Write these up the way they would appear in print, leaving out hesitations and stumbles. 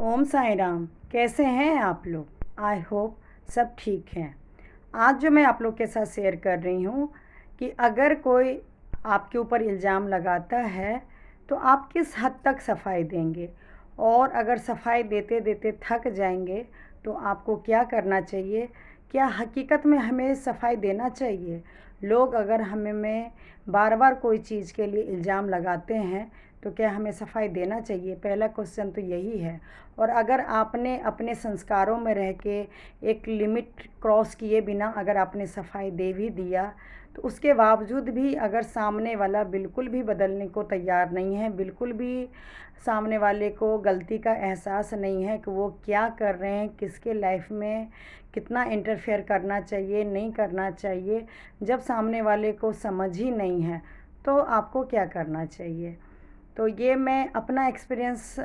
ओम साई राम। कैसे हैं आप लोग? आई होप सब ठीक हैं। आज जो मैं आप लोग के साथ शेयर कर रही हूँ कि अगर कोई आपके ऊपर इल्ज़ाम लगाता है तो आप किस हद तक सफाई देंगे, और अगर सफाई देते देते थक जाएंगे तो आपको क्या करना चाहिए। क्या हकीकत में हमें सफाई देना चाहिए? लोग अगर हमें बार बार कोई चीज़ के लिए इल्ज़ाम लगाते हैं तो क्या हमें सफाई देना चाहिए? पहला क्वेश्चन तो यही है। और अगर आपने अपने संस्कारों में रह के एक लिमिट क्रॉस किए बिना अगर आपने सफाई दे भी दिया तो उसके बावजूद भी अगर सामने वाला बिल्कुल भी बदलने को तैयार नहीं है, बिल्कुल भी सामने वाले को गलती का एहसास नहीं है कि वो क्या कर रहे हैं, किसके लाइफ में कितना इंटरफेयर करना चाहिए, नहीं करना चाहिए, जब सामने वाले को समझ ही नहीं है तो आपको क्या करना चाहिए। तो ये मैं अपना एक्सपीरियंस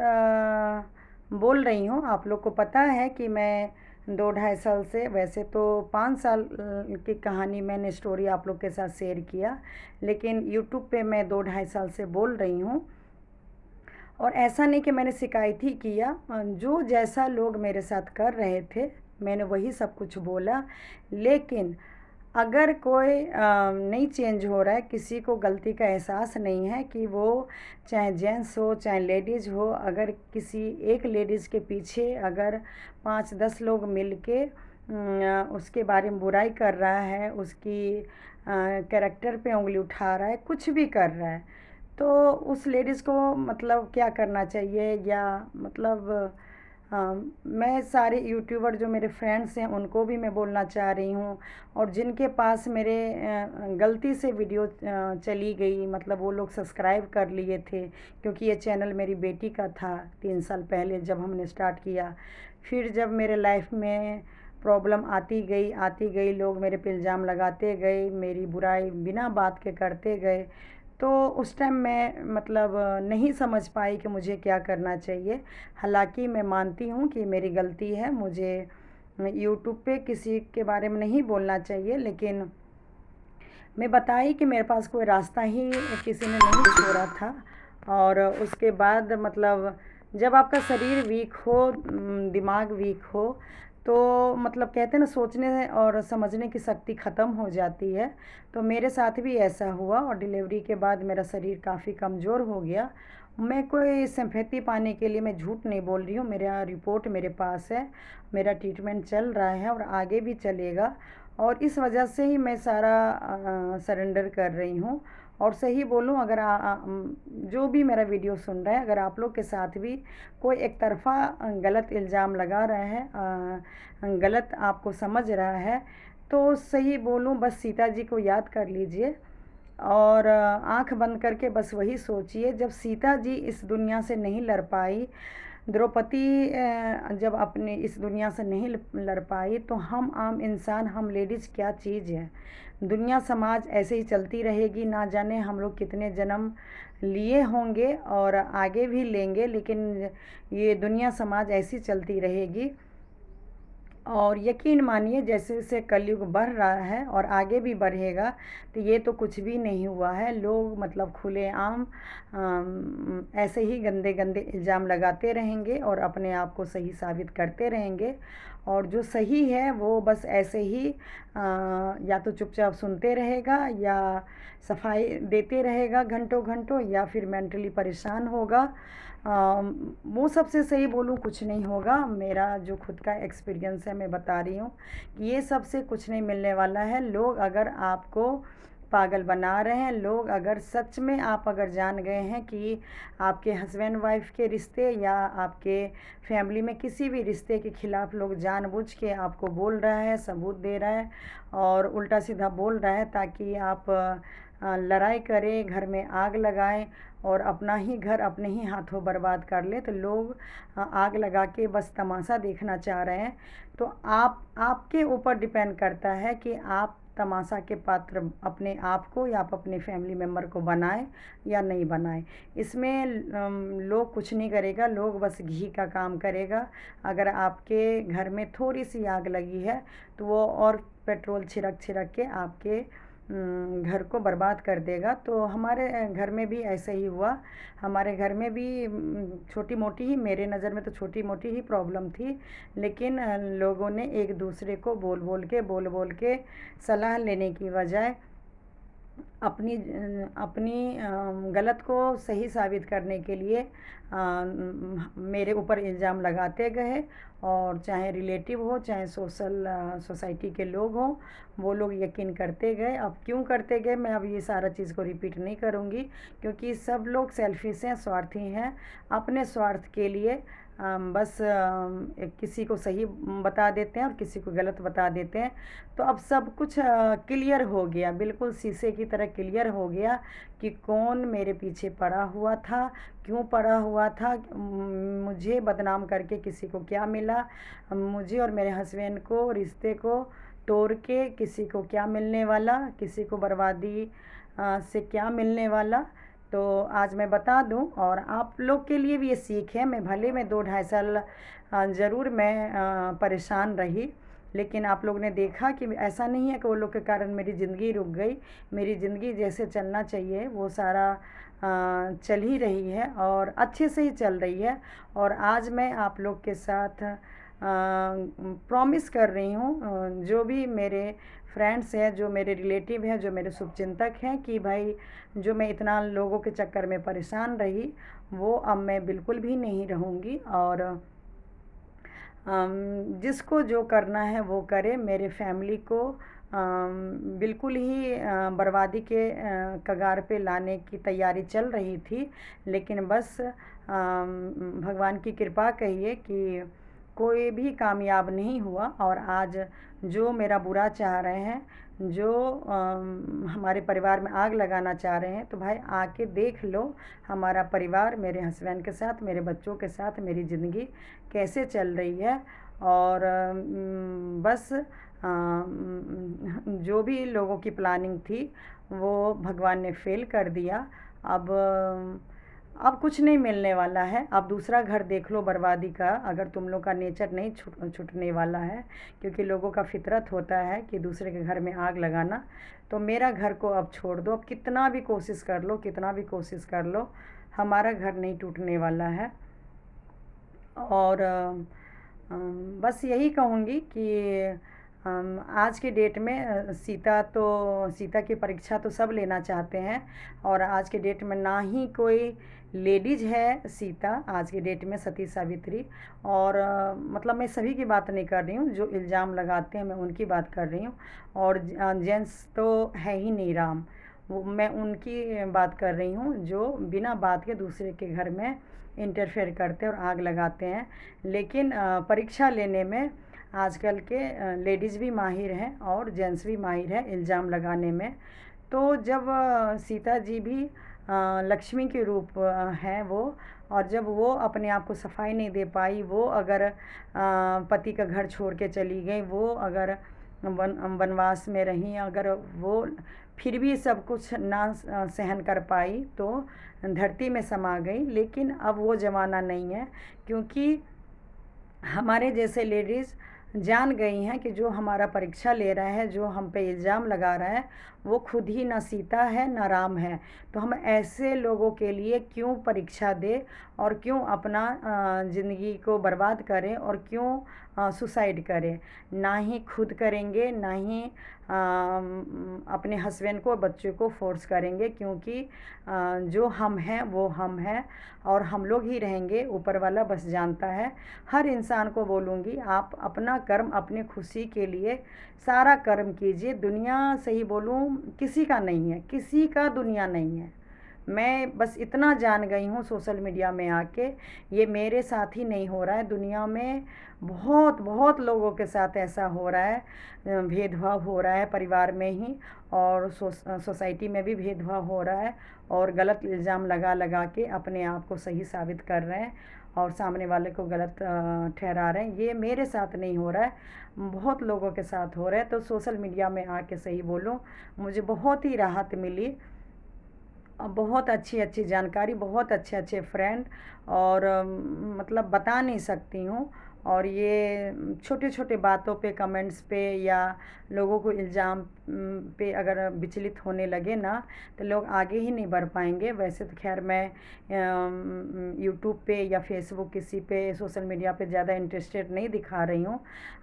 बोल रही हूँ। आप लोग को पता है कि मैं 2-2.5 साल से, वैसे तो 5 साल की कहानी मैंने स्टोरी आप लोग के साथ शेयर किया, लेकिन यूट्यूब पे मैं 2-2.5 साल से बोल रही हूँ। और ऐसा नहीं कि मैंने शिकायत ही किया, जो जैसा लोग मेरे साथ कर रहे थे मैंने वही सब कुछ बोला। लेकिन अगर कोई नहीं चेंज हो रहा है, किसी को गलती का एहसास नहीं है कि वो चाहे जेंट्स हो चाहे लेडीज़ हो, अगर किसी एक लेडीज़ के पीछे अगर 5-10 लोग मिल के उसके बारे में बुराई कर रहा है, उसकी कैरेक्टर पे उंगली उठा रहा है, कुछ भी कर रहा है, तो उस लेडीज़ को मतलब क्या करना चाहिए। या मतलब मैं सारे यूट्यूबर जो मेरे फ्रेंड्स हैं उनको भी मैं बोलना चाह रही हूँ, और जिनके पास मेरे गलती से वीडियो चली गई, मतलब वो लोग सब्सक्राइब कर लिए थे, क्योंकि ये चैनल मेरी बेटी का था 3 साल पहले जब हमने स्टार्ट किया। फिर जब मेरे लाइफ में प्रॉब्लम आती गई, लोग मेरे पे इल्ज़ाम लगाते गए, मेरी बुराई बिना बात के करते गए, तो उस टाइम मैं मतलब नहीं समझ पाई कि मुझे क्या करना चाहिए। हालांकि मैं मानती हूँ कि मेरी गलती है, मुझे यूट्यूब पे किसी के बारे में नहीं बोलना चाहिए, लेकिन मैं बताई कि मेरे पास कोई रास्ता ही किसी ने नहीं छोड़ा था। और उसके बाद मतलब जब आपका शरीर वीक हो, दिमाग वीक हो, तो मतलब कहते हैं ना, सोचने और समझने की शक्ति ख़त्म हो जाती है। तो मेरे साथ भी ऐसा हुआ, और डिलीवरी के बाद मेरा शरीर काफ़ी कमज़ोर हो गया। मैं कोई सिंपैथी पाने के लिए मैं झूठ नहीं बोल रही हूँ, मेरा रिपोर्ट मेरे पास है, मेरा ट्रीटमेंट चल रहा है और आगे भी चलेगा। और इस वजह से ही मैं सारा सरेंडर कर रही हूँ। और सही बोलूँ, अगर जो भी मेरा वीडियो सुन रहा है, अगर आप लोग के साथ भी कोई एक तरफ़ा गलत इल्ज़ाम लगा रहा है, गलत आपको समझ रहा है, तो सही बोलूँ बस सीता जी को याद कर लीजिए, और आँख बंद करके बस वही सोचिए, जब सीता जी इस दुनिया से नहीं लड़ पाई, द्रौपदी जब अपने इस दुनिया से नहीं लड़ पाई, तो हम आम इंसान, हम लेडीज़ क्या चीज़ है। दुनिया समाज ऐसे ही चलती रहेगी, ना जाने हम लोग कितने जन्म लिए होंगे और आगे भी लेंगे, लेकिन ये दुनिया समाज ऐसी चलती रहेगी। और यकीन मानिए, जैसे जैसे कलयुग बढ़ रहा है और आगे भी बढ़ेगा, तो ये तो कुछ भी नहीं हुआ है। लोग मतलब खुलेआम ऐसे ही गंदे गंदे इल्ज़ाम लगाते रहेंगे और अपने आप को सही साबित करते रहेंगे, और जो सही है वो बस ऐसे ही या तो चुपचाप सुनते रहेगा, या सफाई देते रहेगा घंटों घंटों, या फिर मेंटली परेशान होगा। वो सबसे सही बोलूँ कुछ नहीं होगा। मेरा जो खुद का एक्सपीरियंस है मैं बता रही हूँ कि ये सबसे कुछ नहीं मिलने वाला है। लोग अगर आपको पागल बना रहे हैं, लोग अगर सच में आप अगर जान गए हैं कि आपके हस्बैंड वाइफ के रिश्ते या आपके फैमिली में किसी भी रिश्ते के ख़िलाफ़ लोग जानबूझ के आपको बोल रहा है, सबूत दे रहा है और उल्टा सीधा बोल रहा है ताकि आप लड़ाई करें, घर में आग लगाएं और अपना ही घर अपने ही हाथों बर्बाद कर ले, तो लोग आग लगा के बस तमाशा देखना चाह रहे हैं। तो आपके ऊपर डिपेंड करता है कि आप तमाशा के पात्र अपने आप को या आप अपने फैमिली मेम्बर को बनाएं या नहीं बनाएं। इसमें लोग कुछ नहीं करेगा, लोग बस घी का काम करेगा। अगर आपके घर में थोड़ी सी आग लगी है तो वो और पेट्रोल छिड़क छिड़क के आपके घर को बर्बाद कर देगा। तो हमारे घर में भी ऐसा ही हुआ। हमारे घर में भी छोटी मोटी ही, मेरे नज़र में तो छोटी मोटी ही प्रॉब्लम थी, लेकिन लोगों ने एक दूसरे को बोल बोल के सलाह लेने की बजाय अपनी गलत को सही साबित करने के लिए मेरे ऊपर इल्ज़ाम लगाते गए। और चाहे रिलेटिव हो, चाहे सोसाइटी के लोग हों, वो लोग यकीन करते गए। अब क्यों करते गए, मैं अब ये सारा चीज़ को रिपीट नहीं करूँगी, क्योंकि सब लोग सेल्फिश हैं, स्वार्थी हैं। अपने स्वार्थ के लिए बस किसी को सही बता देते हैं और किसी को गलत बता देते हैं। तो अब सब कुछ क्लियर हो गया, बिल्कुल शीशे की तरह क्लियर हो गया कि कौन मेरे पीछे पड़ा हुआ था, क्यों पड़ा हुआ था, मुझे बदनाम करके किसी को क्या मिला, मुझे और मेरे हस्बैंड को, रिश्ते को तोड़ के किसी को क्या मिलने वाला, किसी को बर्बादी से क्या मिलने वाला। तो आज मैं बता दूं, और आप लोग के लिए भी ये सीख है। मैं 2-2.5 साल ज़रूर मैं परेशान रही, लेकिन आप लोग ने देखा कि ऐसा नहीं है कि वो लोग के कारण मेरी ज़िंदगी रुक गई। मेरी ज़िंदगी जैसे चलना चाहिए वो सारा चल ही रही है और अच्छे से ही चल रही है। और आज मैं आप लोग के साथ प्रॉमिस कर रही हूँ, जो भी मेरे फ्रेंड्स हैं, जो मेरे रिलेटिव हैं, जो मेरे शुभचिंतक हैं, कि भाई जो मैं इतना लोगों के चक्कर में परेशान रही, वो अब मैं बिल्कुल भी नहीं रहूँगी। और जिसको जो करना है वो करे। मेरे फैमिली को बिल्कुल ही बर्बादी के कगार पे लाने की तैयारी चल रही थी, लेकिन बस भगवान की कृपा कहिए कि कोई भी कामयाब नहीं हुआ। और आज जो मेरा बुरा चाह रहे हैं, जो हमारे परिवार में आग लगाना चाह रहे हैं, तो भाई आके देख लो हमारा परिवार, मेरे हस्बैंड के साथ, मेरे बच्चों के साथ मेरी ज़िंदगी कैसे चल रही है। और बस जो भी लोगों की प्लानिंग थी वो भगवान ने फेल कर दिया। अब कुछ नहीं मिलने वाला है। अब दूसरा घर देख लो बर्बादी का, अगर तुम लोग का नेचर नहीं छूटने वाला है, क्योंकि लोगों का फितरत होता है कि दूसरे के घर में आग लगाना। तो मेरा घर को अब छोड़ दो। अब कितना भी कोशिश कर लो, कितना भी कोशिश कर लो, हमारा घर नहीं टूटने वाला है। और बस यही कहूँगी कि आज के डेट में सीता की परीक्षा तो सब लेना चाहते हैं, और आज के डेट में ना ही कोई लेडीज़ है सीता, आज के डेट में सती सावित्री। और मतलब मैं सभी की बात नहीं कर रही हूँ, जो इल्ज़ाम लगाते हैं मैं उनकी बात कर रही हूँ। और जेंट्स तो है ही नहीं राम, वो मैं उनकी बात कर रही हूँ जो बिना बात के दूसरे के घर में इंटरफेयर करते हैं और आग लगाते हैं। लेकिन परीक्षा लेने में आजकल के लेडीज़ भी माहिर हैं और जेंट्स भी माहिर हैं इल्ज़ाम लगाने में। तो जब सीता जी भी लक्ष्मी के रूप हैं वो, और जब वो अपने आप को सफाई नहीं दे पाई, वो अगर पति का घर छोड़ के चली गई, वो अगर वनवास में रहीं, अगर वो फिर भी सब कुछ ना सहन कर पाई तो धरती में समा गई। लेकिन अब वो ज़माना नहीं है, क्योंकि हमारे जैसे लेडीज़ जान गई हैं कि जो हमारा परीक्षा ले रहा है, जो हम पे इल्ज़ाम लगा रहा है, वो खुद ही ना सीता है ना राम है। तो हम ऐसे लोगों के लिए क्यों परीक्षा दे, और क्यों अपना ज़िंदगी को बर्बाद करें, और क्यों सुसाइड करें। ना ही खुद करेंगे, ना ही अपने हस्बैंड को, बच्चे को फोर्स करेंगे, क्योंकि जो हम हैं वो हम हैं और हम लोग ही रहेंगे। ऊपर वाला बस जानता है। हर इंसान को बोलूँगी, आप अपना कर्म, अपनी खुशी के लिए सारा कर्म कीजिए। दुनिया सही बोलूँ किसी का नहीं है, किसी का दुनिया नहीं है। मैं बस इतना जान गई हूँ सोशल मीडिया में आके, ये मेरे साथ ही नहीं हो रहा है, दुनिया में बहुत बहुत लोगों के साथ ऐसा हो रहा है। भेदभाव हो रहा है परिवार में ही, और सोसाइटी में भी भेदभाव हो रहा है, और गलत इल्ज़ाम लगा लगा के अपने आप को सही साबित कर रहे हैं और सामने वाले को गलत ठहरा रहे हैं। ये मेरे साथ नहीं हो रहा है, बहुत लोगों के साथ हो रहा है। तो सोशल मीडिया में आके सही बोलो, मुझे बहुत ही राहत मिली, बहुत अच्छी अच्छी जानकारी, बहुत अच्छे अच्छे फ्रेंड, और मतलब बता नहीं सकती हूँ। और ये छोटे छोटे बातों पे कमेंट्स पे या लोगों को इल्ज़ाम पे अगर विचलित होने लगे ना तो लोग आगे ही नहीं बढ़ पाएंगे। वैसे तो खैर मैं यूट्यूब पे या फेसबुक किसी पे सोशल मीडिया पे ज़्यादा इंटरेस्टेड नहीं दिखा रही हूँ,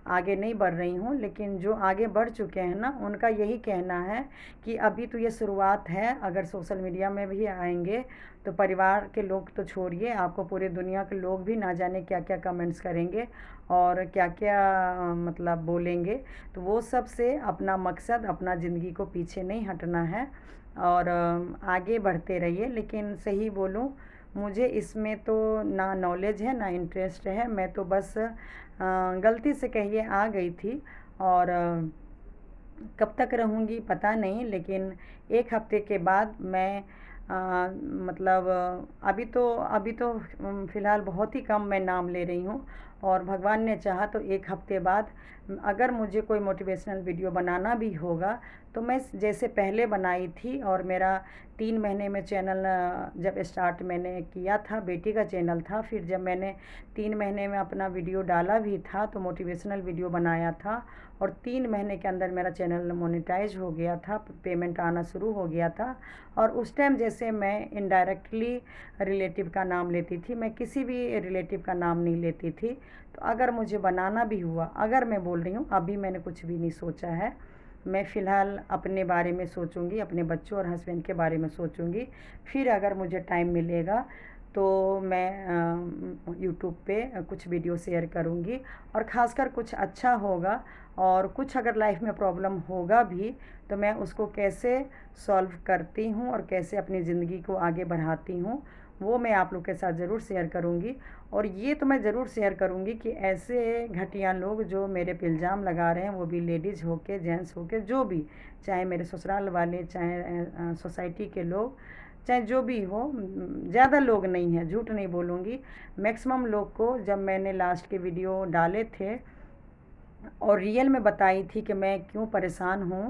आगे नहीं बढ़ रही हूँ। लेकिन जो आगे बढ़ चुके हैं ना उनका यही कहना है कि अभी तो ये शुरुआत है, अगर सोशल मीडिया में भी आएंगे तो परिवार के लोग तो छोड़िए, आपको पूरे दुनिया के लोग भी ना जाने क्या क्या कमेंट्स करेंगे और क्या क्या मतलब बोलेंगे। तो वो सब से अपना मकसद, अपना ज़िंदगी को पीछे नहीं हटना है और आगे बढ़ते रहिए। लेकिन सही बोलूँ, मुझे इसमें तो ना नॉलेज है ना इंटरेस्ट है। मैं तो बस गलती से कहिए आ गई थी और कब तक रहूँगी पता नहीं। लेकिन एक हफ़्ते के बाद मैं मतलब अभी तो फ़िलहाल बहुत ही कम मैं नाम ले रही हूँ और भगवान ने चाहा तो एक हफ़्ते बाद अगर मुझे कोई मोटिवेशनल वीडियो बनाना भी होगा तो मैं जैसे पहले बनाई थी। और मेरा 3 महीने में चैनल जब स्टार्ट मैंने किया था, बेटी का चैनल था, फिर जब मैंने 3 महीने में अपना वीडियो डाला भी था तो मोटिवेशनल वीडियो बनाया था और 3 महीने के अंदर मेरा चैनल मोनेटाइज हो गया था, पेमेंट आना शुरू हो गया था। और उस टाइम जैसे मैं इनडायरेक्टली रिलेटिव का नाम लेती थी, मैं किसी भी रिलेटिव का नाम नहीं लेती थी। तो अगर मुझे बनाना भी हुआ, अगर मैं बोल रही हूँ अभी मैंने कुछ भी नहीं सोचा है, मैं फ़िलहाल अपने बारे में सोचूंगी, अपने बच्चों और हस्बैंड के बारे में सोचूंगी। फिर अगर मुझे टाइम मिलेगा तो मैं यूट्यूब पे कुछ वीडियो शेयर करूंगी और ख़ासकर कुछ अच्छा होगा। और कुछ अगर लाइफ में प्रॉब्लम होगा भी तो मैं उसको कैसे सॉल्व करती हूँ और कैसे अपनी ज़िंदगी को आगे बढ़ाती हूँ वो मैं आप लोग के साथ ज़रूर शेयर करूँगी। और ये तो मैं ज़रूर शेयर करूँगी कि ऐसे घटिया लोग जो मेरे पे इल्ज़ाम लगा रहे हैं, वो भी लेडीज़ हो के जेंट्स हो के जो भी, चाहे मेरे ससुराल वाले, चाहे सोसाइटी के लोग, चाहे जो भी हो, ज़्यादा लोग नहीं हैं, झूठ नहीं बोलूँगी। मैक्सिमम लोग को जब मैंने लास्ट के वीडियो डाले थे और रियल में बताई थी कि मैं क्यों परेशान हूँ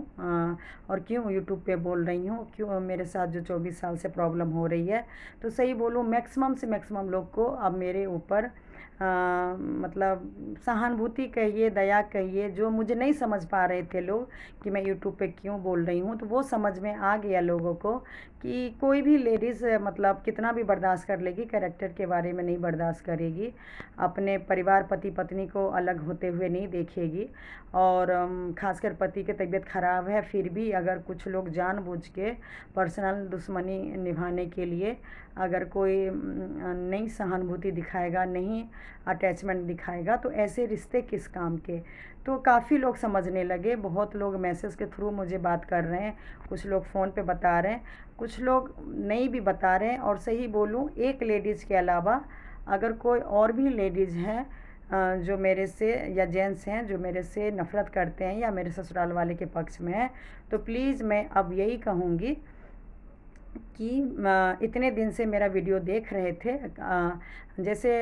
और क्यों यूट्यूब पे बोल रही हूँ, क्यों मेरे साथ जो 24 साल से प्रॉब्लम हो रही है, तो सही बोलूँ मैक्सिमम से मैक्सिमम लोग को अब मेरे ऊपर मतलब सहानुभूति कहिए, दया कहिए, जो मुझे नहीं समझ पा रहे थे लोग कि मैं यूट्यूब पे क्यों बोल रही हूँ, तो वो समझ में आ गया लोगों को कि कोई भी लेडीज़ मतलब कितना भी बर्दाश्त कर लेगी, कैरेक्टर के बारे में नहीं बर्दाश्त करेगी, अपने परिवार पति पत्नी को अलग होते हुए नहीं देखेगी। और ख़ासकर पति की तबीयत ख़राब है फिर भी अगर कुछ लोग जानबूझ के पर्सनल दुश्मनी निभाने के लिए अगर कोई नहीं सहानुभूति दिखाएगा, नहीं अटैचमेंट दिखाएगा, तो ऐसे रिश्ते किस काम के। तो काफ़ी लोग समझने लगे, बहुत लोग मैसेज के थ्रू मुझे बात कर रहे हैं, कुछ लोग फ़ोन पे बता रहे हैं, कुछ लोग नहीं भी बता रहे हैं। और सही बोलूँ, एक लेडीज़ के अलावा अगर कोई और भी लेडीज़ हैं जो मेरे से या जेंट्स हैं जो मेरे से नफ़रत करते हैं या मेरे ससुराल वाले के पक्ष में हैं, तो प्लीज़ मैं अब यही कहूँगी कि इतने दिन से मेरा वीडियो देख रहे थे, जैसे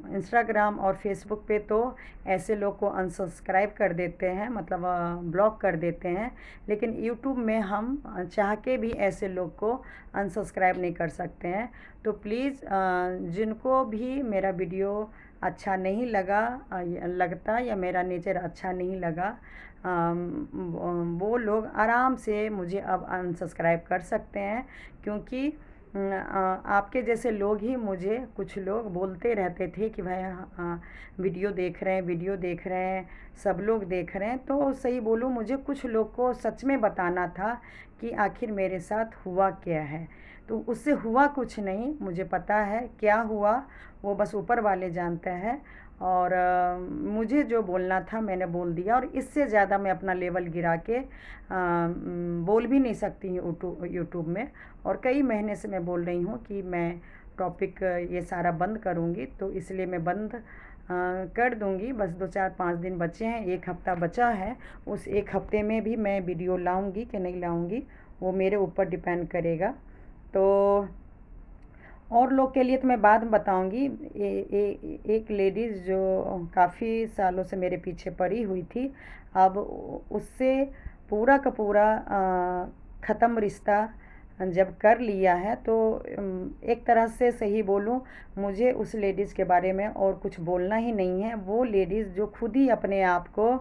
इंस्टाग्राम और फेसबुक पे तो ऐसे लोग को अनसब्सक्राइब कर देते हैं, मतलब ब्लॉक कर देते हैं, लेकिन यूट्यूब में हम चाह के भी ऐसे लोग को अनसब्सक्राइब नहीं कर सकते हैं। तो प्लीज़ जिनको भी मेरा वीडियो अच्छा नहीं लगता या मेरा नेचर अच्छा नहीं लगा, वो लोग आराम से मुझे अब अनसब्सक्राइब कर सकते हैं। क्योंकि आपके जैसे लोग ही मुझे कुछ लोग बोलते रहते थे कि भाई वीडियो देख रहे हैं, वीडियो देख रहे हैं, सब लोग देख रहे हैं। तो सही बोलूँ, मुझे कुछ लोग को सच में बताना था कि आखिर मेरे साथ हुआ क्या है। तो उससे हुआ कुछ नहीं, मुझे पता है क्या हुआ, वो बस ऊपर वाले जानते हैं। और मुझे जो बोलना था मैंने बोल दिया, और इससे ज़्यादा मैं अपना लेवल गिरा के बोल भी नहीं सकती हूँ यूट्यूब में। और कई महीने से मैं बोल रही हूँ कि मैं टॉपिक ये सारा बंद करूँगी, तो इसलिए मैं बंद कर दूँगी। बस 2-4-5 दिन बचे हैं, एक हफ़्ता बचा है, उस एक हफ़्ते में भी मैं वीडियो लाऊँगी कि नहीं लाऊँगी वो मेरे ऊपर डिपेंड करेगा। तो और लोग के लिए तो मैं बाद में बताऊंगी। एक लेडीज़ जो काफ़ी सालों से मेरे पीछे पड़ी हुई थी, अब उससे पूरा का पूरा ख़त्म रिश्ता जब कर लिया है तो एक तरह से सही बोलूँ, मुझे उस लेडीज़ के बारे में और कुछ बोलना ही नहीं है। वो लेडीज़ जो खुद ही अपने आप को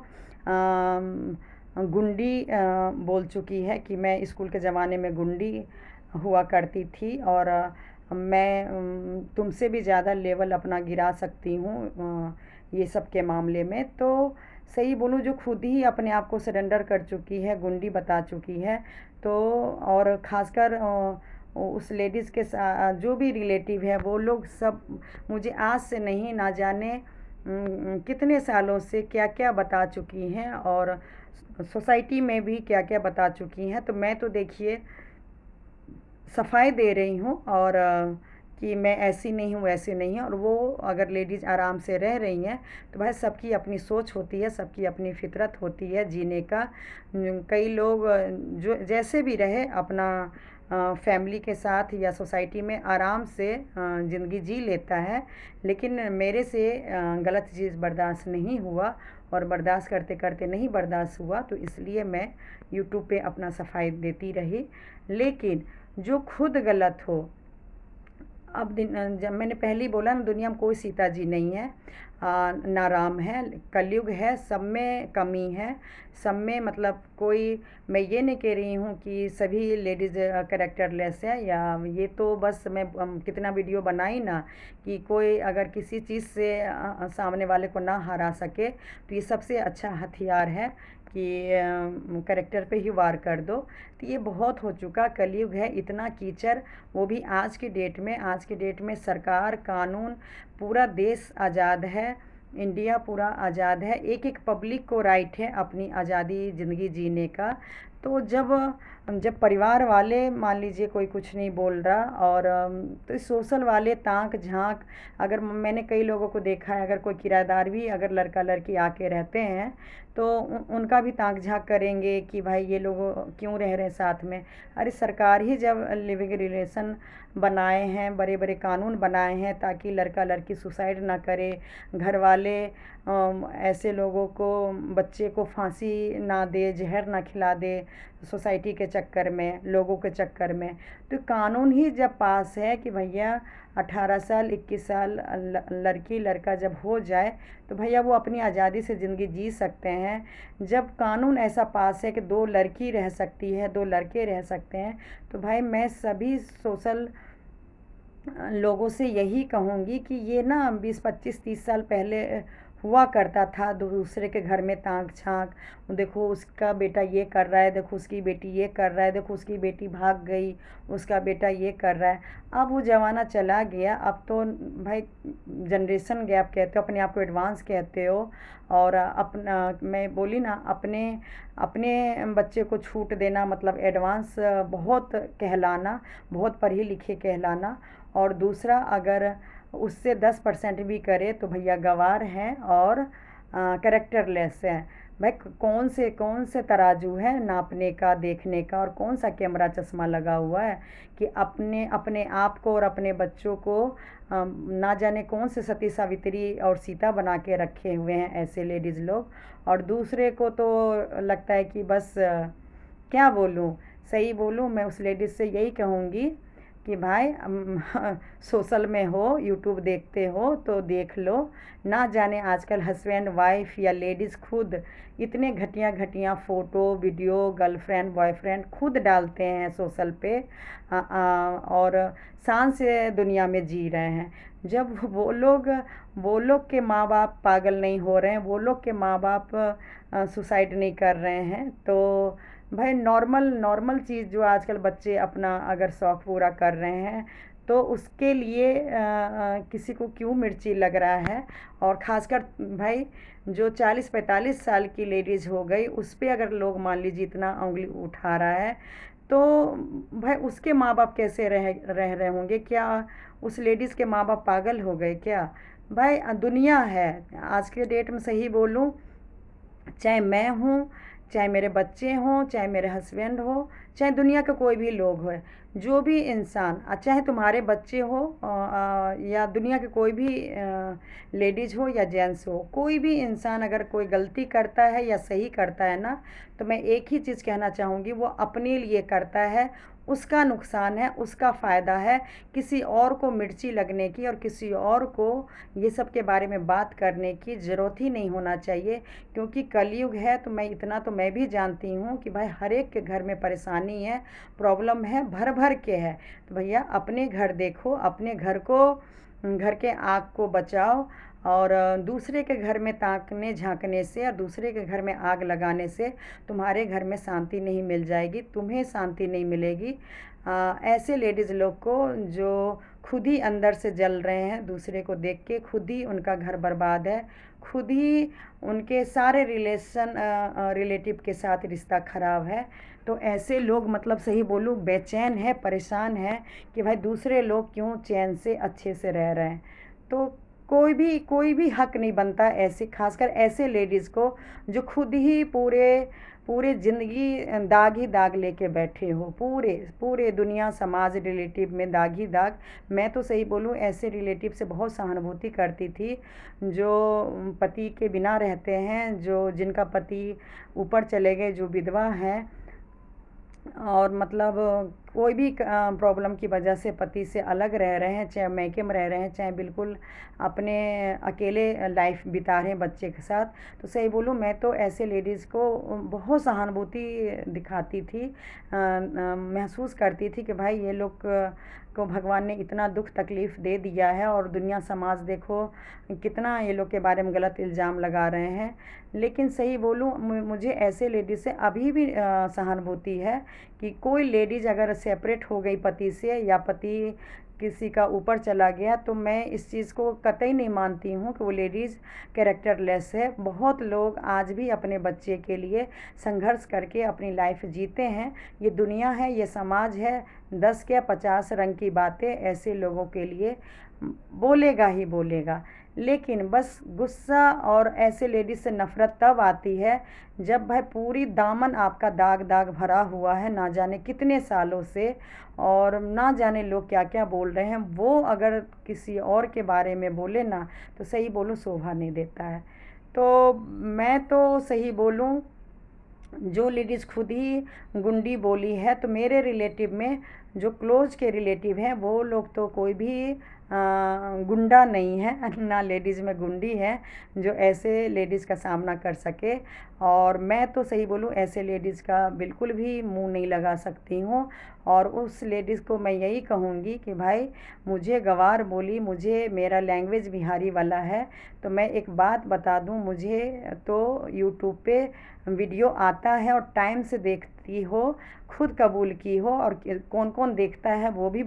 गुंडी बोल चुकी है कि मैं स्कूल के ज़माने में गुंडी हुआ करती थी और मैं तुमसे भी ज़्यादा लेवल अपना गिरा सकती हूँ ये सब के मामले में। तो सही बोलूँ, जो खुद ही अपने आप को सरेंडर कर चुकी है, गुंडी बता चुकी है, तो और ख़ासकर उस लेडीज़ के जो भी रिलेटिव है वो लोग सब मुझे आज से नहीं, ना जाने कितने सालों से क्या क्या बता चुकी हैं और सोसाइटी में भी क्या क्या बता चुकी हैं। तो मैं तो देखिए सफाई दे रही हूँ और कि मैं ऐसी नहीं हूँ, वैसी नहीं हूँ। और वो अगर लेडीज़ आराम से रह रही हैं तो भाई सबकी अपनी सोच होती है, सबकी अपनी फितरत होती है जीने का। कई लोग जो जैसे भी रहे अपना फैमिली के साथ या सोसाइटी में आराम से ज़िंदगी जी लेता है। लेकिन मेरे से गलत चीज़ बर्दाश्त नहीं हुआ और बर्दाश्त करते करते नहीं बर्दाश्त हुआ, तो इसलिए मैं यूट्यूब पे अपना सफाई देती रही। लेकिन जो खुद गलत हो, अब जब मैंने पहले ही बोला ना, दुनिया में कोई सीता जी नहीं है, ना राम है, कलयुग है, सब में कमी है, सब में मतलब कोई, मैं ये नहीं कह रही हूँ कि सभी लेडीज़ कैरेक्टरलेस है, या ये तो बस मैं कितना वीडियो बनाई ना कि कोई अगर किसी चीज़ से सामने वाले को ना हरा सके तो ये सबसे अच्छा हथियार है कि करेक्टर पे ही वार कर दो। तो ये बहुत हो चुका, कलयुग है, इतना कीचड़, वो भी आज की डेट में। आज की डेट में सरकार, कानून, पूरा देश आज़ाद है, इंडिया पूरा आज़ाद है, एक एक पब्लिक को राइट है अपनी आज़ादी ज़िंदगी जीने का। तो जब जब परिवार वाले मान लीजिए कोई कुछ नहीं बोल रहा और तो सोशल वाले ताक झांक, अगर मैंने कई लोगों को देखा है, अगर कोई किराएदार भी अगर लड़का लड़की आके रहते हैं तो उनका भी ताक झांक करेंगे कि भाई ये लोग क्यों रह रहे हैं साथ में। अरे सरकार ही जब लिविंग रिलेशन बनाए हैं, बड़े बड़े कानून बनाए हैं ताकि लड़का लड़की सुसाइड ना करे, घर वाले ऐसे लोगों को, बच्चे को फांसी ना दे, जहर ना खिला दे सोसाइटी के चक्कर में, लोगों के चक्कर में। तो कानून ही जब पास है कि भैया 18 साल 21 साल लड़की लड़का जब हो जाए तो भैया वो अपनी आज़ादी से ज़िंदगी जी सकते हैं। जब कानून ऐसा पास है कि 2 लड़की रह सकती है, 2 लड़के रह सकते हैं, तो भाई मैं सभी सोशल लोगों से यही कहूँगी कि ये ना 20 25 30 साल पहले हुआ करता था, दूसरे के घर में ताक झांक, देखो उसका बेटा ये कर रहा है, देखो उसकी बेटी ये कर रहा है, देखो उसकी बेटी भाग गई, उसका बेटा ये कर रहा है। अब वो ज़माना चला गया, अब तो भाई जनरेशन गैप कहते हो, अपने आप को एडवांस कहते हो। और अपना मैं बोली ना, अपने अपने बच्चे को छूट देना मतलब एडवांस बहुत कहलाना, बहुत पढ़ी लिखे कहलाना। और दूसरा, अगर उससे 10% भी करे तो भैया गवार हैं और कैरेक्टरलेस है। भाई कौन से तराजू है नापने का, देखने का, और कौन सा कैमरा चश्मा लगा हुआ है कि अपने अपने आप को और अपने बच्चों को ना जाने कौन से सती सावित्री और सीता बना के रखे हुए हैं ऐसे लेडीज़ लोग। और दूसरे को तो लगता है कि बस क्या बोलूँ, सही बोलूँ, मैं उस लेडीज़ से यही कहूँगी कि भाई सोशल में हो, यूट्यूब देखते हो तो देख लो। ना जाने आजकल हस्बैंड वाइफ या लेडीज़ खुद इतने घटिया घटिया फ़ोटो वीडियो गर्लफ्रेंड बॉयफ्रेंड खुद डालते हैं सोशल पे, और शान से दुनिया में जी रहे हैं। जब वो लोग के माँ बाप पागल नहीं हो रहे हैं, वो लोग के माँ बाप सुसाइड नहीं कर रहे हैं, तो भाई नॉर्मल चीज़ जो आजकल बच्चे अपना अगर शौक़ पूरा कर रहे हैं तो उसके लिए किसी को क्यों मिर्ची लग रहा है। और ख़ासकर भाई जो 40-45 साल की लेडीज़ हो गई, उस पे अगर लोग मान लीजिए इतना उंगली उठा रहा है तो भाई उसके माँ बाप कैसे रह रहे होंगे? क्या उस लेडीज़ के माँ बाप पागल हो गए क्या? भाई दुनिया है आज के डेट में, सही बोलूँ, चाहे मैं हूँ, चाहे मेरे बच्चे हों, चाहे मेरे हस्बैंड हो, चाहे दुनिया के कोई भी लोग हों, जो भी इंसान चाहे तुम्हारे बच्चे हो या दुनिया के कोई भी लेडीज़ हो या जेंट्स हो, कोई भी इंसान अगर कोई गलती करता है या सही करता है ना, तो मैं एक ही चीज़ कहना चाहूँगी, वो अपने लिए करता है, उसका नुकसान है, उसका फ़ायदा है। किसी और को मिर्ची लगने की और किसी और को ये सब के बारे में बात करने की ज़रूरत ही नहीं होना चाहिए, क्योंकि कलयुग है। तो मैं इतना तो मैं भी जानती हूँ कि भाई हर एक के घर में परेशानी है, प्रॉब्लम है, भर भर के है। तो भैया अपने घर देखो, अपने घर को, घर के आग को बचाओ, और दूसरे के घर में ताकने झांकने से और दूसरे के घर में आग लगाने से तुम्हारे घर में शांति नहीं मिल जाएगी, तुम्हें शांति नहीं मिलेगी। ऐसे लेडीज़ लोग को जो खुद ही अंदर से जल रहे हैं, दूसरे को देख के खुद ही उनका घर बर्बाद है, खुद ही उनके सारे रिलेटिव के साथ रिश्ता ख़राब है। तो ऐसे लोग मतलब सही बोलूँ बेचैन है, परेशान है कि भाई दूसरे लोग क्यों चैन से अच्छे से रह रहे हैं। तो कोई भी हक नहीं बनता ऐसे, खासकर ऐसे लेडीज़ को जो खुद ही पूरे पूरे ज़िंदगी दाग ही दाग लेके बैठे हो, पूरे पूरे दुनिया समाज रिलेटिव में दाग ही दाग। मैं तो सही बोलूँ ऐसे रिलेटिव से बहुत सहानुभूति करती थी, जो पति के बिना रहते हैं, जो जिनका पति ऊपर चले गए, जो विधवा हैं, और मतलब कोई भी प्रॉब्लम की वजह से पति से अलग रह रहे हैं, चाहे मायके में रह रहे हैं, चाहे बिल्कुल अपने अकेले लाइफ बिता रहे हैं बच्चे के साथ। तो सही बोलूँ मैं तो ऐसे लेडीज़ को बहुत सहानुभूति दिखाती थी, महसूस करती थी कि भाई ये लोग को भगवान ने इतना दुख तकलीफ़ दे दिया है, और दुनिया समाज देखो कितना ये लोग के बारे में गलत इल्ज़ाम लगा रहे हैं। लेकिन सही बोलूँ मुझे ऐसे लेडीज़ से अभी भी सहानुभूति है कि कोई लेडीज़ अगर सेपरेट हो गई पति से, या पति किसी का ऊपर चला गया, तो मैं इस चीज़ को कतई नहीं मानती हूँ कि वो लेडीज़ कैरेक्टरलेस है। बहुत लोग आज भी अपने बच्चे के लिए संघर्ष करके अपनी लाइफ जीते हैं। ये दुनिया है, ये समाज है, 10 क्या 50 रंग की बातें ऐसे लोगों के लिए बोलेगा ही बोलेगा। लेकिन बस गुस्सा और ऐसे लेडीज़ से नफ़रत तब आती है जब भाई पूरी दामन आपका दाग दाग भरा हुआ है, ना जाने कितने सालों से, और ना जाने लोग क्या क्या बोल रहे हैं, वो अगर किसी और के बारे में बोले ना, तो सही बोलूँ शोभा नहीं देता है। तो मैं तो सही बोलूँ जो लेडीज़ खुद ही गुंडी बोली है, तो मेरे रिलेटिव में जो क्लोज के रिलेटिव हैं वो लोग तो कोई भी गुंडा नहीं है, ना लेडीज़ में गुंडी है जो ऐसे लेडीज़ का सामना कर सके। और मैं तो सही बोलूँ ऐसे लेडीज़ का बिल्कुल भी मुंह नहीं लगा सकती हूँ। और उस लेडीज़ को मैं यही कहूँगी कि भाई मुझे गँवार बोली, मुझे मेरा लैंग्वेज बिहारी वाला है। तो मैं एक बात बता दूँ, मुझे तो यूट्यूब पे वीडियो आता है और टाइम से देखती हो, खुद कबूल की हो, और कौन कौन देखता है वो भी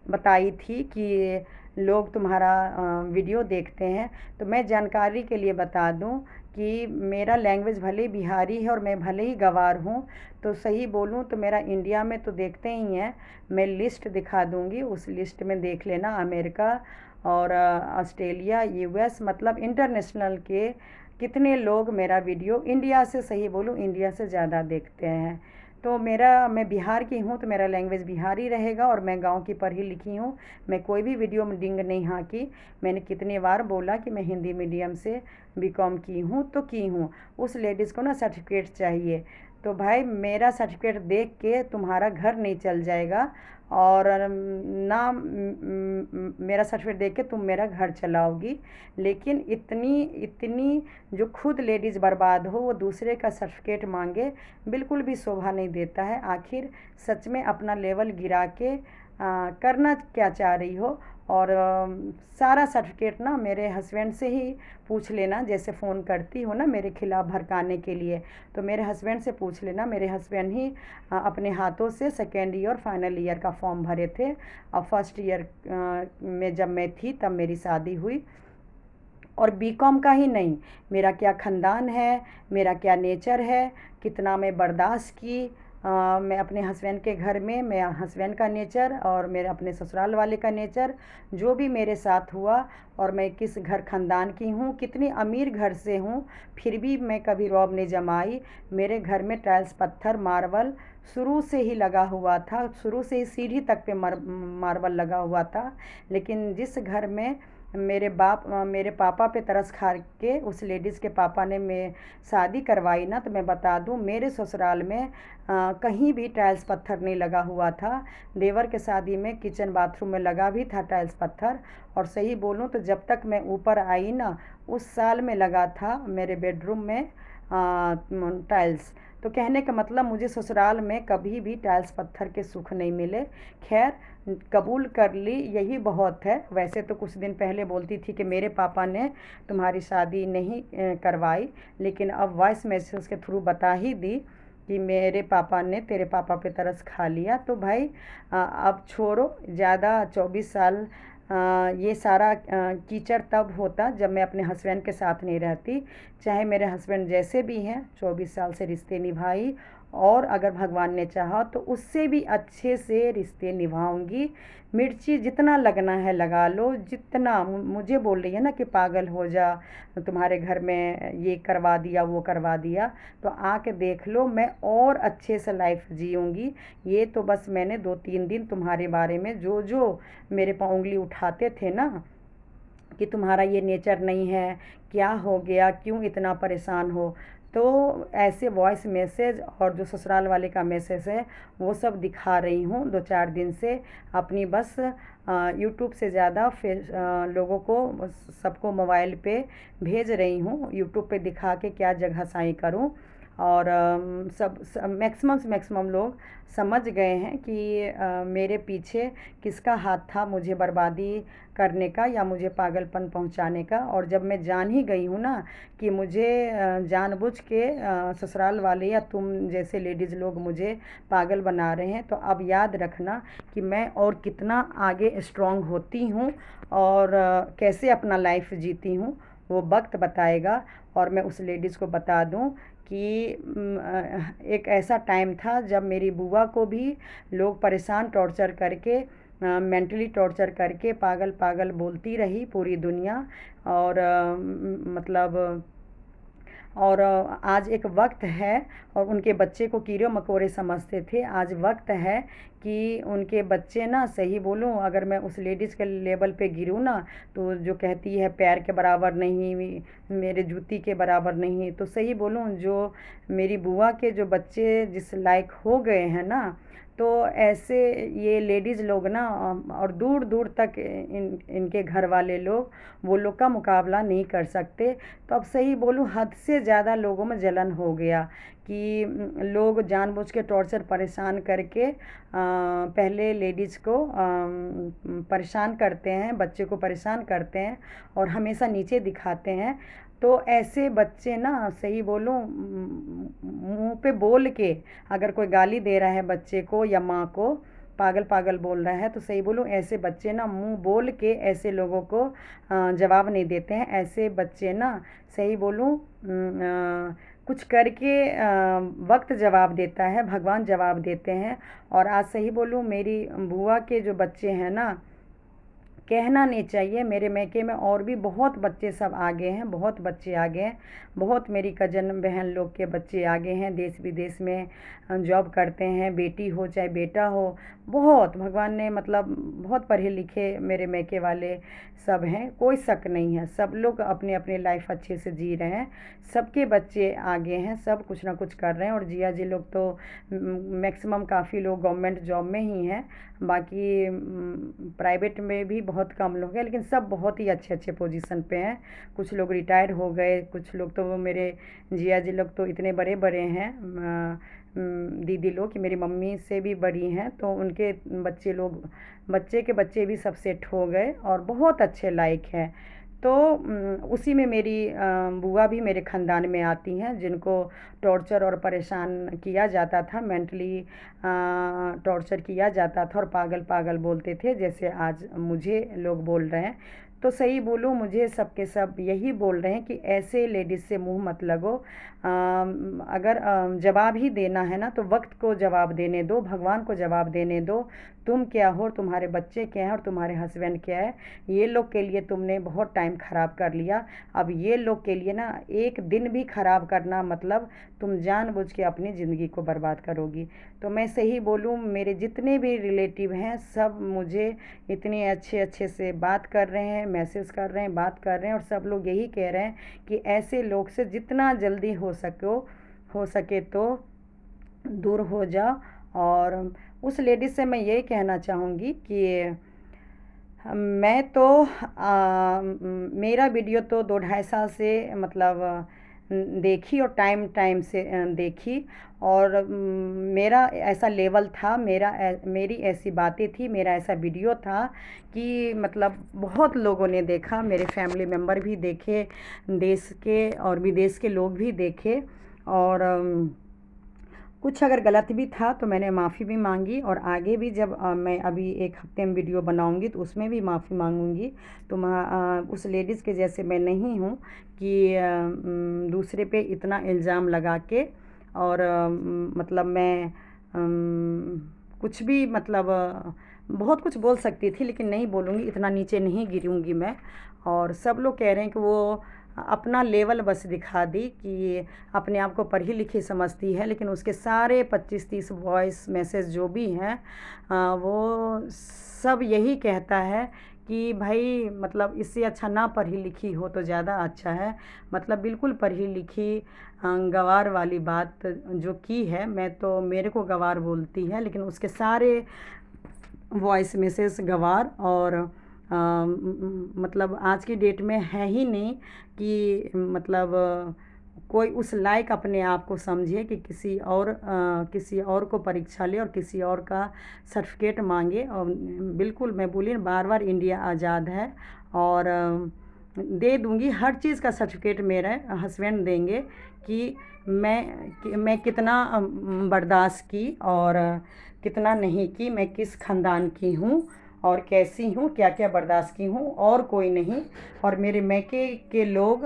बताई थी कि लोग तुम्हारा वीडियो देखते हैं। तो मैं जानकारी के लिए बता दूं कि मेरा लैंग्वेज भले बिहारी है और मैं भले ही गँवार हूँ, तो सही बोलूँ तो मेरा इंडिया में तो देखते ही हैं। मैं लिस्ट दिखा दूँगी, उस लिस्ट में देख लेना। अमेरिका और ऑस्ट्रेलिया, यूएस, मतलब इंटरनेशनल के कितने लोग मेरा वीडियो इंडिया से, सही बोलूँ इंडिया से ज़्यादा देखते हैं। तो मैं बिहार की हूँ, तो मेरा लैंग्वेज बिहारी रहेगा, और मैं गांव की पढ़ी लिखी हूँ। मैं कोई भी वीडियो में डिंग नहीं हाँकी। मैंने कितने बार बोला कि मैं हिंदी मीडियम से बीकॉम की हूँ, तो की हूँ। उस लेडीज़ को ना सर्टिफिकेट चाहिए, तो भाई मेरा सर्टिफिकेट देख के तुम्हारा घर नहीं चल जाएगा, और ना मेरा सर्टिफिकेट देख के तुम मेरा घर चलाओगी। लेकिन इतनी इतनी जो खुद लेडीज़ बर्बाद हो वो दूसरे का सर्टिफिकेट मांगे, बिल्कुल भी शोभा नहीं देता है। आखिर सच में अपना लेवल गिरा के करना क्या चाह रही हो। और सारा सर्टिफिकेट ना मेरे हस्बैंड से ही पूछ लेना, जैसे फ़ोन करती हो ना मेरे खिलाफ़ भड़काने के लिए, तो मेरे हस्बैंड से पूछ लेना। मेरे हस्बैंड ही अपने हाथों से सेकेंड ईयर फाइनल ईयर का फॉर्म भरे थे, और फर्स्ट ईयर में जब मैं थी तब मेरी शादी हुई। और बीकॉम का ही नहीं, मेरा क्या ख़ानदान है, मेरा क्या नेचर है, कितना मैं बर्दाश्त की। मैं अपने हस्बैंड के घर में, मैं हस्बैंड का नेचर और मेरे अपने ससुराल वाले का नेचर जो भी मेरे साथ हुआ, और मैं किस घर ख़ानदान की हूँ, कितनी अमीर घर से हूँ, फिर भी मैं कभी रौब नहीं जमाई। मेरे घर में टाइल्स, पत्थर, मार्बल शुरू से ही लगा हुआ था, शुरू से ही सीढ़ी तक पे मार्बल लगा हुआ था। लेकिन जिस घर में मेरे पापा पे तरस खा के उस लेडीज़ के पापा ने मैं शादी करवाई ना, तो मैं बता दूं मेरे ससुराल में कहीं भी टाइल्स पत्थर नहीं लगा हुआ था। देवर के शादी में किचन बाथरूम में लगा भी था टाइल्स पत्थर। और सही बोलूं तो जब तक मैं ऊपर आई ना, उस साल में लगा था मेरे बेडरूम में टाइल्स। तो कहने का मतलब मुझे ससुराल में कभी भी टाइल्स पत्थर के सुख नहीं मिले। खैर, कबूल कर ली, यही बहुत है। वैसे तो कुछ दिन पहले बोलती थी कि मेरे पापा ने तुम्हारी शादी नहीं करवाई, लेकिन अब वॉइस मैसेज के थ्रू बता ही दी कि मेरे पापा ने तेरे पापा पे तरस खा लिया। तो भाई अब छोड़ो ज़्यादा। 24 साल ये सारा कीचड़ तब होता जब मैं अपने हस्बैंड के साथ नहीं रहती। चाहे मेरे हस्बैंड जैसे भी हैं, 24 साल से रिश्ते निभाई, और अगर भगवान ने चाहा तो उससे भी अच्छे से रिश्ते निभाऊंगी। मिर्ची जितना लगना है लगा लो, जितना मुझे बोल रही है ना कि पागल हो जा, तुम्हारे घर में ये करवा दिया वो करवा दिया, तो आके देख लो, मैं और अच्छे से लाइफ जीऊँगी। ये तो बस मैंने 2-3 दिन तुम्हारे बारे में जो जो मेरे पाँव उंगली उठाते थे ना कि तुम्हारा ये नेचर नहीं है, क्या हो गया, क्यों इतना परेशान हो, तो ऐसे वॉइस मैसेज और जो ससुराल वाले का मैसेज है वो सब दिखा रही हूँ 2-4 दिन से अपनी। बस यूट्यूब से ज़्यादा फिर लोगों को सबको मोबाइल पे भेज रही हूँ, यूट्यूब पे दिखा के क्या जगह साई करूँ। और सब मैक्सिमम लोग समझ गए हैं कि मेरे पीछे किसका हाथ था मुझे बर्बादी करने का या मुझे पागलपन पहुंचाने का। और जब मैं जान ही गई हूँ ना कि मुझे जानबूझ के ससुराल वाले या तुम जैसे लेडीज़ लोग मुझे पागल बना रहे हैं, तो अब याद रखना कि मैं और कितना आगे स्ट्रांग होती हूँ और कैसे अपना लाइफ जीती हूँ, वो वक्त बताएगा। और मैं उस लेडीज़ को बता दूँ कि एक ऐसा टाइम था जब मेरी बुआ को भी लोग परेशान टॉर्चर करके, मेंटली टॉर्चर करके पागल पागल बोलती रही पूरी दुनिया। और मतलब और आज एक वक्त है, और उनके बच्चे को कीड़े मकोड़े समझते थे, आज वक्त है कि उनके बच्चे ना, सही बोलूँ अगर मैं उस लेडीज़ के लेवल पे गिरूँ ना, तो जो कहती है पैर के बराबर नहीं, मेरे जूती के बराबर नहीं, तो सही बोलूँ जो मेरी बुआ के जो बच्चे जिस लायक हो गए हैं ना, तो ऐसे ये लेडीज़ लोग ना और दूर दूर तक इनके घर वाले लोग वो लोग का मुकाबला नहीं कर सकते। तो अब सही बोलूँ हद से ज़्यादा लोगों में जलन हो गया कि लोग जानबूझ के टॉर्चर परेशान करके पहले लेडीज़ को परेशान करते हैं, बच्चे को परेशान करते हैं और हमेशा नीचे दिखाते हैं। तो ऐसे बच्चे ना, सही बोलूँ मुंह पे बोल के अगर कोई गाली दे रहा है बच्चे को या माँ को, पागल पागल बोल रहा है, तो सही बोलूँ ऐसे बच्चे ना मुंह बोल के ऐसे लोगों को जवाब नहीं देते हैं। ऐसे बच्चे ना, सही बोलूँ कुछ करके वक्त जवाब देता है, भगवान जवाब देते हैं। और आज सही बोलूँ मेरी बुआ के जो बच्चे हैं ना, कहना नहीं चाहिए, मेरे मैके में और भी बहुत बच्चे सब आगे हैं, बहुत बच्चे आगे हैं, बहुत मेरी कज़न बहन लोग के बच्चे आगे हैं, देश विदेश में जॉब करते हैं, बेटी हो चाहे बेटा हो, बहुत भगवान ने मतलब बहुत पढ़े लिखे मेरे मैके वाले सब हैं, कोई शक नहीं है। सब लोग अपने अपने लाइफ अच्छे से जी रहे हैं, सबके बच्चे आगे हैं, सब कुछ ना कुछ कर रहे हैं। और जिया जी लोग तो मैक्सिमम काफ़ी लोग गवर्नमेंट जॉब में ही हैं, बाकी प्राइवेट में भी बहुत कम लोग हैं, लेकिन सब बहुत ही अच्छे अच्छे पोजीशन पे हैं। कुछ लोग रिटायर हो गए, कुछ लोग तो वो मेरे जिया जी लोग तो इतने बड़े बड़े हैं, दीदी लोग कि मेरी मम्मी से भी बड़ी हैं, तो उनके बच्चे के बच्चे भी सब सेट हो गए और बहुत अच्छे लायक हैं। तो उसी में मेरी बुआ भी मेरे ख़ानदान में आती हैं, जिनको टॉर्चर और परेशान किया जाता था, मेंटली टॉर्चर किया जाता था और पागल पागल बोलते थे जैसे आज मुझे लोग बोल रहे हैं। तो सही बोलूँ मुझे सबके सब यही बोल रहे हैं कि ऐसे लेडीज़ से मुंह मत लगो। अगर जवाब ही देना है ना, तो वक्त को जवाब देने दो, भगवान को जवाब देने दो। तुम क्या हो, तुम्हारे बच्चे क्या हैं और तुम्हारे हस्बैंड क्या है, ये लोग के लिए तुमने बहुत टाइम ख़राब कर लिया। अब ये लोग के लिए ना एक दिन भी ख़राब करना मतलब तुम जानबूझ के अपनी ज़िंदगी को बर्बाद करोगी। तो मैं सही बोलूँ, मेरे जितने भी रिलेटिव हैं सब मुझे इतने अच्छे अच्छे से बात कर रहे हैं, मैसेज कर रहे हैं, बात कर रहे हैं, और सब लोग यही कह रहे हैं कि ऐसे लोग से जितना जल्दी हो सके तो दूर हो जाओ। और उस लेडीज़ से मैं यही कहना चाहूँगी कि मैं तो मेरा वीडियो तो 2-2.5 साल से मतलब देखी, और टाइम टाइम से देखी, और मेरा ऐसा लेवल था, मेरी ऐसी बातें थी, मेरा ऐसा वीडियो था कि मतलब बहुत लोगों ने देखा, मेरे फैमिली मेम्बर भी देखे, देश के और विदेश के लोग भी देखे। और कुछ अगर गलत भी था तो मैंने माफ़ी भी मांगी, और आगे भी जब मैं अभी 1 हफ्ते में वीडियो बनाऊंगी तो उसमें भी माफ़ी मांगूंगी। तो उस लेडीज़ के जैसे मैं नहीं हूँ कि दूसरे पे इतना इल्ज़ाम लगा के, और मतलब मैं कुछ भी मतलब बहुत कुछ बोल सकती थी लेकिन नहीं बोलूँगी, इतना नीचे नहीं गिरूँगी मैं। और सब लोग कह रहे हैं कि वो अपना लेवल बस दिखा दी कि अपने आप को पढ़ी लिखी समझती है, लेकिन उसके सारे 25-30 वॉइस मैसेज जो भी हैं वो सब यही कहता है कि भाई मतलब इससे अच्छा ना पढ़ी लिखी हो तो ज़्यादा अच्छा है। मतलब बिल्कुल पढ़ी लिखी गँवार वाली बात जो की है, मैं तो मेरे को गँवार बोलती है, लेकिन उसके सारे वॉइस मैसेज गँवार। और मतलब आज की डेट में है ही नहीं कि मतलब कोई उस लायक अपने आप को समझे कि किसी और को परीक्षा ले और किसी और का सर्टिफिकेट मांगे। और बिल्कुल मैं बोली बार बार, इंडिया आज़ाद है और दे दूँगी हर चीज़ का सर्टिफिकेट, मेरे हस्बैंड देंगे कि मैं कितना बर्दाश्त की और कितना नहीं की, मैं किस ख़ानदान की हूँ और कैसी हूँ, क्या क्या बर्दाश्त की हूँ, और कोई नहीं। और मेरे मैके के लोग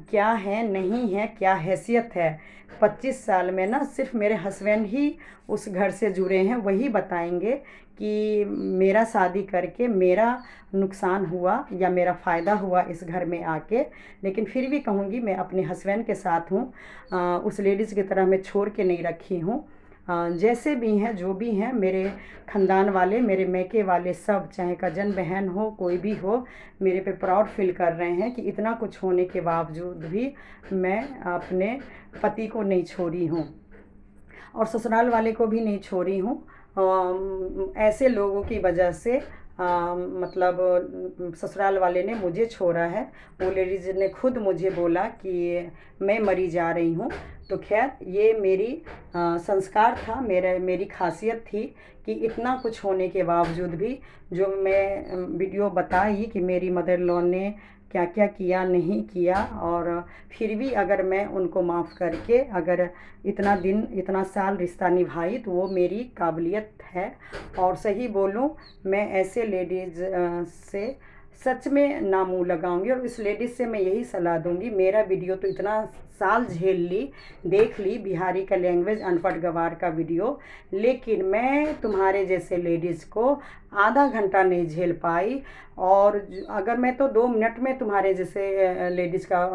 क्या हैं, नहीं हैं, क्या हैसियत है, 25 साल में ना सिर्फ मेरे हस्बैंड ही उस घर से जुड़े हैं, वही बताएंगे कि मेरा शादी करके मेरा नुकसान हुआ या मेरा फ़ायदा हुआ इस घर में आके। लेकिन फिर भी कहूँगी मैं अपने हस्बैंड के साथ हूँ, उस लेडीज़ की तरह मैं छोड़ के नहीं रखी हूँ। जैसे भी हैं, जो भी हैं, मेरे ख़ानदान वाले, मेरे मैके वाले सब, चाहे कजन बहन हो, कोई भी हो, मेरे पे प्राउड फील कर रहे हैं कि इतना कुछ होने के बावजूद भी मैं अपने पति को नहीं छोड़ी हूँ और ससुराल वाले को भी नहीं छोड़ी हूँ। ऐसे लोगों की वजह से मतलब ससुराल वाले ने मुझे छोड़ा है। वो लेडीज़ ने खुद मुझे बोला कि मैं मरी जा रही हूँ। तो खैर ये मेरी संस्कार था, मेरी खासियत थी कि इतना कुछ होने के बावजूद भी जो मैं वीडियो बताई कि मेरी मदर इन लॉ ने क्या क्या किया नहीं किया, और फिर भी अगर मैं उनको माफ़ करके अगर इतना दिन इतना साल रिश्ता निभाई तो वो मेरी काबिलियत है। और सही बोलूँ, मैं ऐसे लेडीज़ से सच में ना मुँह लगाऊंगी। और इस लेडीज़ से मैं यही सलाह दूंगी, मेरा वीडियो तो इतना साल झेल ली, देख ली बिहारी का लैंग्वेज, अनपढ़ गवार का वीडियो, लेकिन मैं तुम्हारे जैसे लेडीज़ को आधा घंटा नहीं झेल पाई। और अगर मैं तो 2 मिनट में तुम्हारे जैसे लेडीज़ का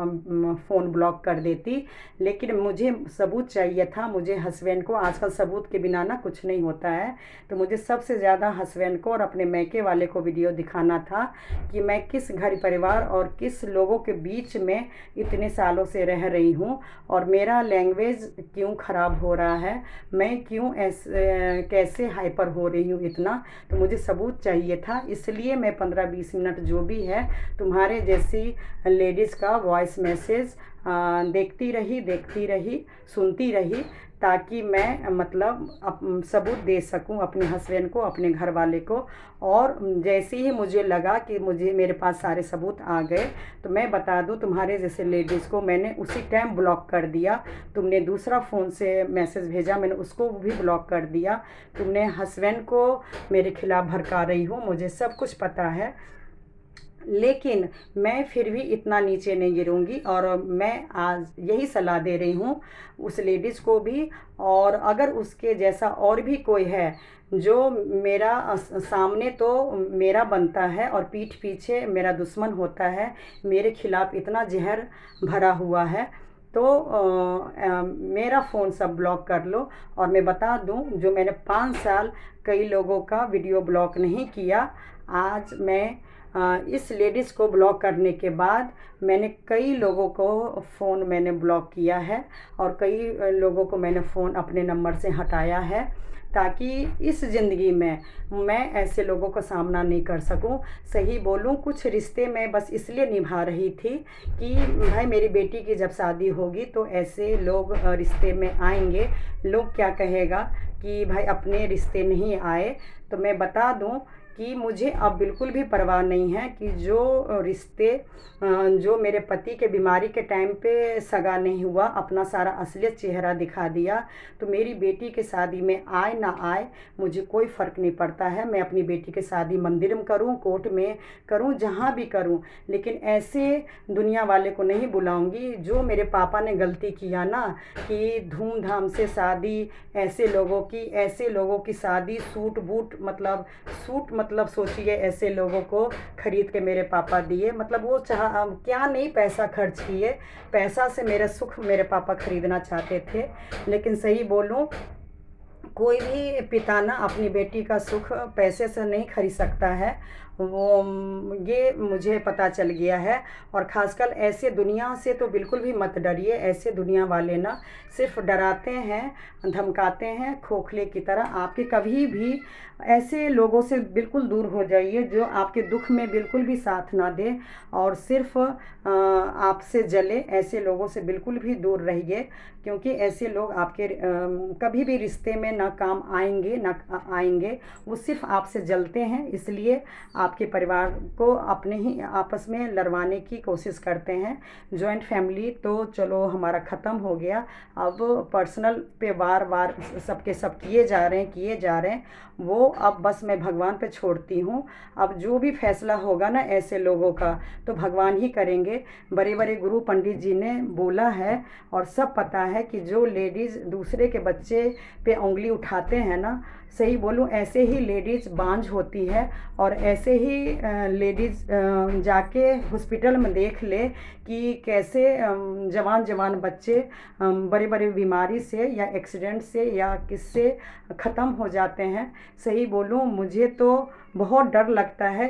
फ़ोन ब्लॉक कर देती, लेकिन मुझे सबूत चाहिए था। मुझे हस्बैंड को, आजकल सबूत के बिना ना कुछ नहीं होता है, तो मुझे सबसे ज़्यादा हस्बैंड को और अपने मैके वाले को वीडियो दिखाना था कि मैं किस घर परिवार और किस लोगों के बीच में इतने सालों से रह रही हूँ, और मेरा लैंग्वेज क्यों ख़राब हो रहा है, मैं क्यों कैसे हाइपर हो रही हूँ इतना। तो मुझे सबूत चाहिए था, इसलिए मैं 15-20 मिनट जो भी है तुम्हारे जैसी लेडीज़ का वॉइस मैसेज देखती रही, सुनती रही, ताकि मैं मतलब सबूत दे सकूं अपने हस्बैंड को, अपने घर वाले को। और जैसे ही मुझे लगा कि मेरे पास सारे सबूत आ गए, तो मैं बता दूं तुम्हारे जैसे लेडीज़ को मैंने उसी टाइम ब्लॉक कर दिया। तुमने दूसरा फ़ोन से मैसेज भेजा, मैंने उसको भी ब्लॉक कर दिया। तुमने हस्बैंड को मेरे खिलाफ़ भड़का रही हो, मुझे सब कुछ पता है। लेकिन मैं फिर भी इतना नीचे नहीं गिरूंगी और मैं आज यही सलाह दे रही हूँ उस लेडीज़ को भी। और अगर उसके जैसा और भी कोई है जो मेरा सामने तो मेरा बनता है और पीठ पीछे मेरा दुश्मन होता है, मेरे खिलाफ़ इतना जहर भरा हुआ है, तो मेरा फ़ोन सब ब्लॉक कर लो। और मैं बता दूं, जो मैंने 5 साल कई लोगों का वीडियो ब्लॉक नहीं किया, आज मैं इस लेडीज़ को ब्लॉक करने के बाद मैंने कई लोगों को फ़ोन मैंने ब्लॉक किया है और कई लोगों को मैंने फ़ोन अपने नंबर से हटाया है, ताकि इस ज़िंदगी में मैं ऐसे लोगों का सामना नहीं कर सकूं। सही बोलूं, कुछ रिश्ते मैं बस इसलिए निभा रही थी कि भाई मेरी बेटी की जब शादी होगी तो ऐसे लोग रिश्ते में आएंगे, लोग क्या कहेगा कि भाई अपने रिश्ते नहीं आए। तो मैं बता दूं कि मुझे अब बिल्कुल भी परवाह नहीं है कि जो रिश्ते जो मेरे पति के बीमारी के टाइम पे सगा नहीं हुआ, अपना सारा असलियत चेहरा दिखा दिया, तो मेरी बेटी के शादी में आए ना आए मुझे कोई फ़र्क नहीं पड़ता है। मैं अपनी बेटी की शादी मंदिर में करूं, कोर्ट में करूं, जहां भी करूं, लेकिन ऐसे दुनिया वाले को नहीं बुलाऊंगी। जो मेरे पापा ने गलती किया ना कि धूमधाम से शादी, ऐसे लोगों की शादी, सूट मतलब सोचिए, ऐसे लोगों को खरीद के मेरे पापा दिए। मतलब वो क्या नहीं पैसा खर्च किए, पैसा से मेरा सुख मेरे पापा खरीदना चाहते थे। लेकिन सही बोलूं, कोई भी पिता ना अपनी बेटी का सुख पैसे से नहीं खरीद सकता है, वो ये मुझे पता चल गया है। और ख़ासकर ऐसे दुनिया से तो बिल्कुल भी मत डरिए। ऐसे दुनिया वाले ना सिर्फ डराते हैं, धमकाते हैं, खोखले की तरह। आपके कभी भी ऐसे लोगों से बिल्कुल दूर हो जाइए जो आपके दुख में बिल्कुल भी साथ ना दे और सिर्फ आपसे जले। ऐसे लोगों से बिल्कुल भी दूर रहिए, क्योंकि ऐसे लोग आपके कभी भी रिश्ते में ना काम आएंगे ना आएंगे। वो सिर्फ आपसे जलते हैं, इसलिए आपके परिवार को अपने ही आपस में लड़वाने की कोशिश करते हैं। जॉइंट फैमिली तो चलो हमारा ख़त्म हो गया, अब पर्सनल पे वार सबके सब किए जा रहे हैं। वो अब बस मैं भगवान पे छोड़ती हूँ। अब जो भी फैसला होगा ना ऐसे लोगों का, तो भगवान ही करेंगे। बड़े बड़े गुरु पंडित जी ने बोला है और सब पता है कि जो लेडीज़ दूसरे के बच्चे पे उंगली उठाते हैं ना, सही बोलूँ, ऐसे ही लेडीज़ बांझ होती है। और ऐसे ही लेडीज़ जाके हॉस्पिटल में देख ले कि कैसे जवान बच्चे बड़े बड़े बीमारी से या एक्सीडेंट से या किससे ख़त्म हो जाते हैं। सही बोलूँ, मुझे तो बहुत डर लगता है।